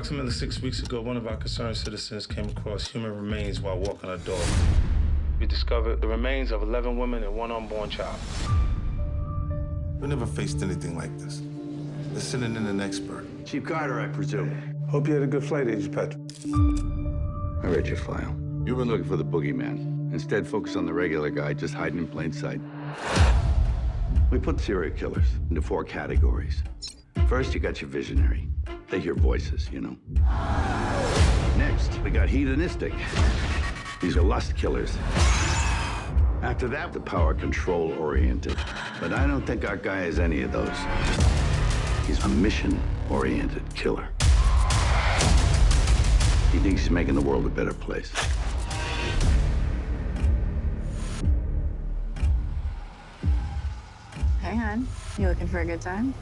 Approximately 6 weeks ago, one of our concerned citizens came across human remains while walking a dog. We discovered the remains of 11 women and one unborn child. We never faced anything like this. They're sending in an expert. Chief Carter, I presume. Hope you had a good flight, Agent Patrick. I read your file. You've been looking for the boogeyman. Instead, focus on the regular guy just hiding in plain sight. We put serial killers into 4 categories. First, you got your visionary. They hear voices, you know. Next, we got hedonistic. These are lust killers. After that, the power control oriented. But I don't think our guy is any of those. He's a mission-oriented killer. He thinks he's making the world a better place. Hey, hon. You looking for a good time?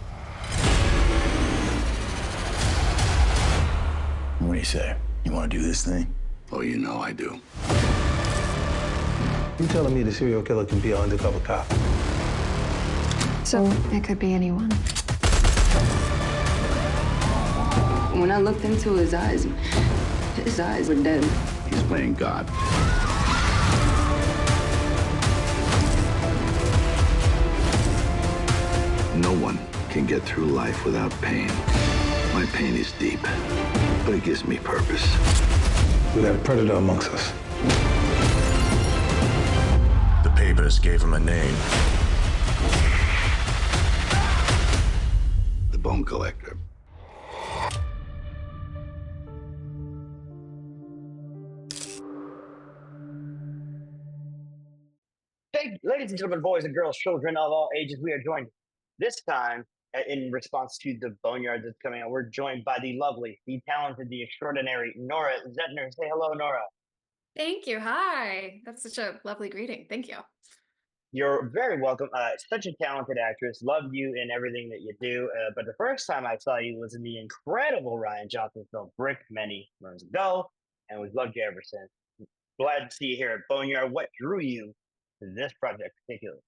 What do you say? You want to do this thing? Oh, you know I do. You telling me the serial killer can be an undercover cop? So it could be anyone. When I looked into his eyes were dead. He's playing God. No one can get through life without pain. My pain is deep, but it gives me purpose. We got a predator amongst us. The papers gave him a name. The Bone Collector. Hey, ladies and gentlemen, boys and girls, children of all ages, we are joined this time in response to the Boneyard that's coming out. We're joined by the lovely, the talented, the extraordinary Nora Zehetner. Say hello, Nora. Thank you. Hi. That's such a lovely greeting. Thank you. You're very welcome. Such a talented actress. Loved you in everything that you do. But the first time I saw you was in the incredible Rian Johnson film Brick many moons ago, and we've loved you ever since. Glad to see you here at Boneyard. What drew you to this project particularly?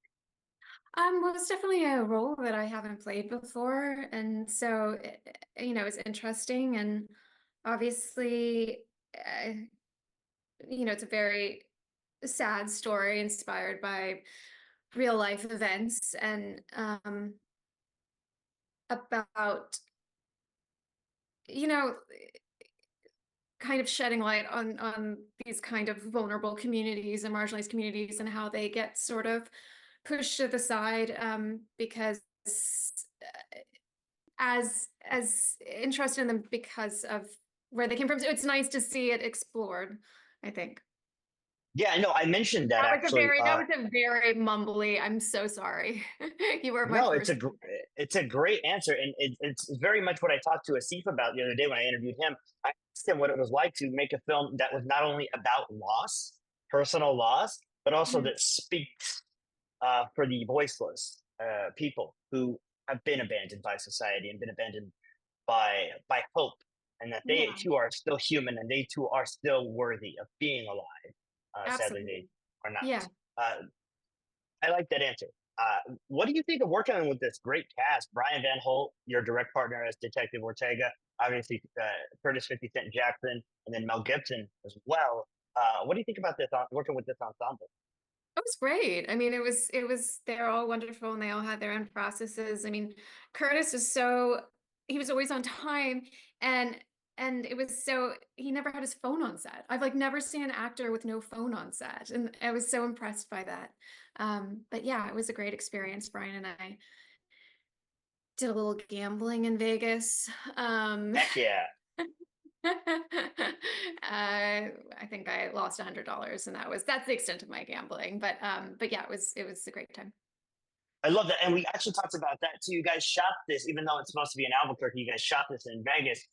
Well, it's definitely a role that I haven't played before, and so it's interesting, and obviously, uh, it's a very sad story inspired by real life events, and about you know kind of shedding light on these kind of vulnerable communities and marginalized communities and how they get sort of pushed to the side, because as interested in them because of where they came from. So it's nice to see it explored, I think. Yeah, no, I mentioned that That was a actually. very mumbly. I'm so sorry. You were my No, first. it's a great answer, and it's very much what I talked to Asif about the other day when I interviewed him. I asked him what it was like to make a film that was not only about loss, personal loss, but also Mhm. that speaks for the voiceless people who have been abandoned by society and been abandoned by hope, and that they Yeah, too are still human and they too are still worthy of being alive. Sadly, they absolutely. are not. Yeah. Uh, I like that answer. What do you think of working with this great cast? Brian Van Holt, your direct partner as Detective Ortega, obviously Curtis 50 Cent Jackson, and then Mel Gibson as well. What do you think about this working with this ensemble? It was great. I mean, they're all wonderful and they all had their own processes. I mean, Curtis is he was always on time, and it was he never had his phone on set. I've like never seen an actor with no phone on set. And I was so impressed by that. But yeah, it was a great experience. Brian and I did a little gambling in Vegas. Heck yeah. I think I lost $100, and that's the extent of my gambling. But yeah, it was a great time. I love that. And we actually talked about that too. You guys shot this, even though it's supposed to be in Albuquerque, you guys shot this in Vegas.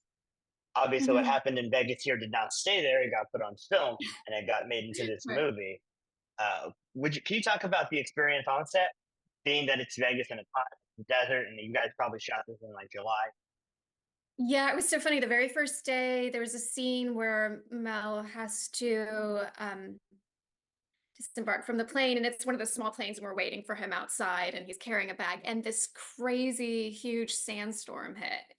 Obviously, what Mhm. happened in Vegas here did not stay there. It got put on film and it got made into this Right. movie. Can you talk about the experience on set, being that it's Vegas and it's hot desert, and you guys probably shot this in like July? Yeah, it was so funny. The very first day, there was a scene where Mel has to disembark from the plane, and it's one of the small planes, and we're waiting for him outside, and he's carrying a bag, and this crazy huge sandstorm hit.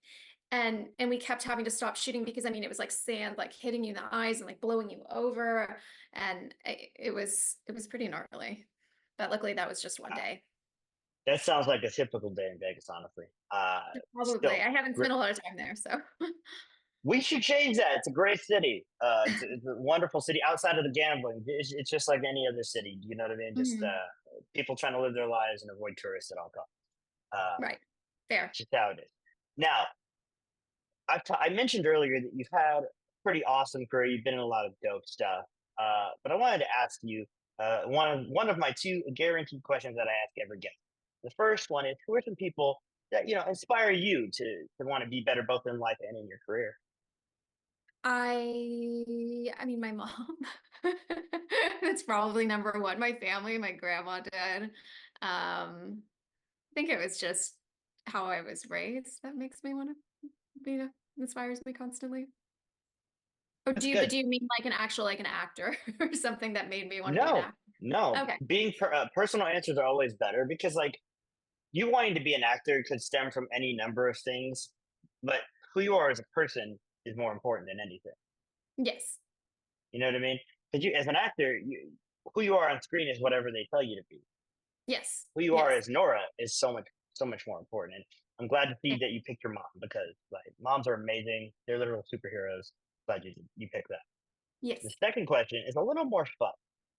and we kept having to stop shooting because I mean it was like sand like hitting you in the eyes and like blowing you over, and it was pretty gnarly. But luckily that was just one day. That sounds like a typical day in Vegas, honestly. Probably. Still, I haven't spent a lot of time there, so. we should change that. It's a great city. It's a wonderful city outside of the gambling. It's just like any other city. You know what I mean? Just Mhm. people trying to live their lives and avoid tourists at all costs. Right. Fair. Just how it is. Now, I mentioned earlier that you've had a pretty awesome career. You've been in a lot of dope stuff. But I wanted to ask you one of my two guaranteed questions that I ask every guest. The first one is, who are some people that inspire you to want to be better both in life and in your career? I mean, my mom. That's probably number one. My family, my grandma did. I think it was just how I was raised that makes me want to be, inspires me constantly. Oh, That's but good. do you mean like an actual, like an actor or something that made me want to be an No, actor? no. Okay. Being personal answers are always better because, like, you wanting to be an actor could stem from any number of things, but who you are as a person is more important than anything. Yes. You know what I mean? Because as an actor, who you are on screen is whatever they tell you to be. Yes. Who you are Yes. as Nora is so much more important. And I'm glad to see Yeah. that you picked your mom because like moms are amazing. They're literal superheroes. Glad you picked that. The Yes. second question is a little more fun.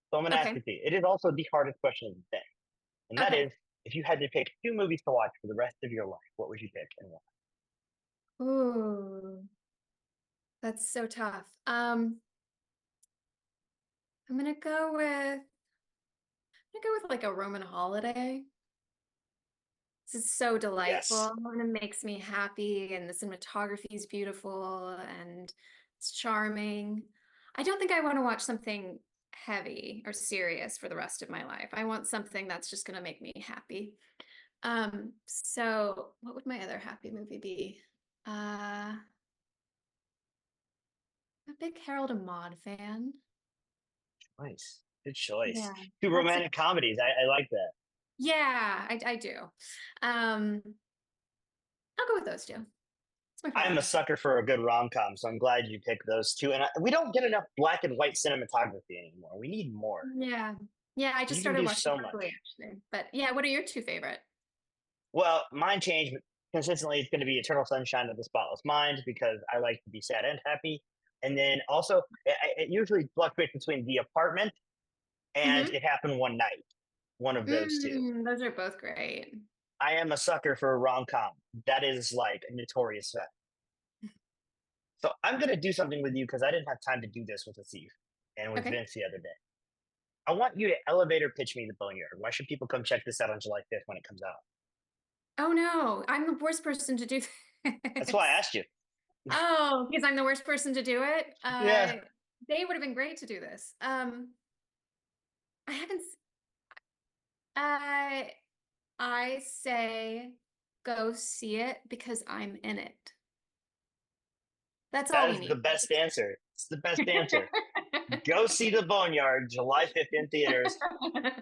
So I'm gonna ask Okay. it to you. It is also the hardest question of the day. And that Okay. is, if you had to pick two movies to watch for the rest of your life, what would you pick and why? Ooh, that's so tough. I'm gonna go with like a Roman holiday. This is so Yes. delightful and it makes me happy, and the cinematography is beautiful and it's charming. I don't think I want to watch something heavy or serious for the rest of my life. I want something that's just going to make me happy. So what would my other happy movie be? I'm a big Harold and Maude fan. Nice. Good choice. Yeah, Two that's a romantic comedies. I like that. yeah, I do. Um, I'll go with those two. It's my I'm a preference. sucker for a good rom com, so I'm glad you picked those two. And we don't get enough black and white cinematography anymore. We need more. Yeah. Yeah, I just You can started do watching so Berkeley much. actually. But yeah, what are your two favorite? Well, mine changed consistently. It's going to be Eternal Sunshine of the Spotless Mind because I like to be sad and happy. And then also, it usually fluctuates between The Apartment and Mm-hmm. It Happened One Night. One of those two. Those are both great. I am a sucker for a rom com. That is like a notorious fact. So I'm going to do something with you because I didn't have time to do this with Asif and with Okay. Vince the other day. I want you to elevator pitch me the Boneyard. Why should people come check this out on July 5th when it comes out? Oh no, I'm the worst person to do That's why I this. asked you. Oh, because I'm the worst person to do it. Yeah. They would have been great to do this. I haven't. Uh, I say go see it because I'm in it. That's all That we is the need. best answer. It's the best answer. Go see the Boneyard July 5th in theaters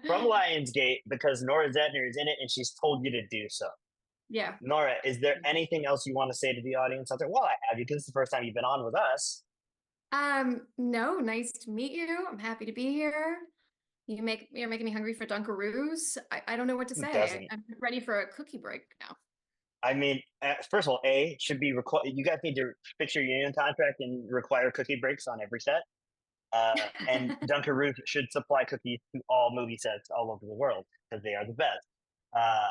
from Lionsgate because Nora Zehetner is in it and she's told you to do so. Yeah. Nora, is there anything else you want to say to the audience out there? Well, I have you because it's the first time you've been on with us. No, nice to meet you. I'm happy to be here. You're making me hungry for Dunkaroos. I don't know what to Who say. doesn't? I'm ready for a cookie break now. I mean, first of all, it should be you guys need to fix your union contract and require cookie breaks on every set. And Dunkaroo should supply cookies to all movie sets all over the world because they are the best. Uh,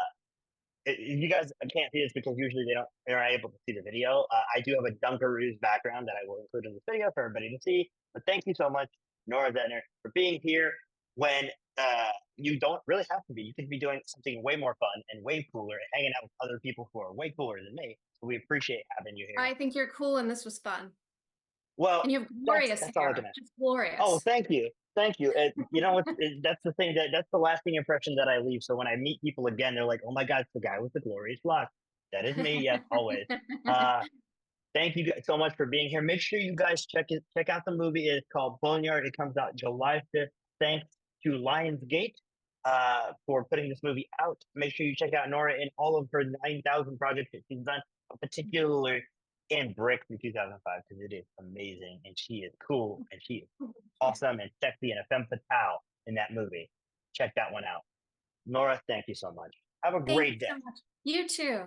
you guys can't see this because usually they're not able to see the video. I do have a Dunkaroos background that I will include in this video for everybody to see. But thank you so much, Nora Zehetner, for being here when you don't really have to be. You could be doing something way more fun and way cooler and hanging out with other people who are way cooler than me. So we appreciate having you here. I think you're cool and this was fun. Well, And you have glorious that's all I can hair. ask. Just Oh, glorious. thank you. Thank you. You know, that's the thing that's the lasting impression that I leave. So when I meet people again, they're like, "Oh my God, it's the guy with the glorious locks." That is me. Yes, always. Uh, thank you guys so much for being here. Make sure you guys check out the movie. It's called Boneyard. It comes out July 5th. Thanks to Lionsgate for putting this movie out. Make sure you check out Nora in all of her 9,000 projects that she's done, particularly in Brick from 2005 because it is amazing and she is cool and she is awesome and sexy and a femme fatale in that movie. Check that one out. Nora, thank you so much. Have a Thank great you day. so much. You too.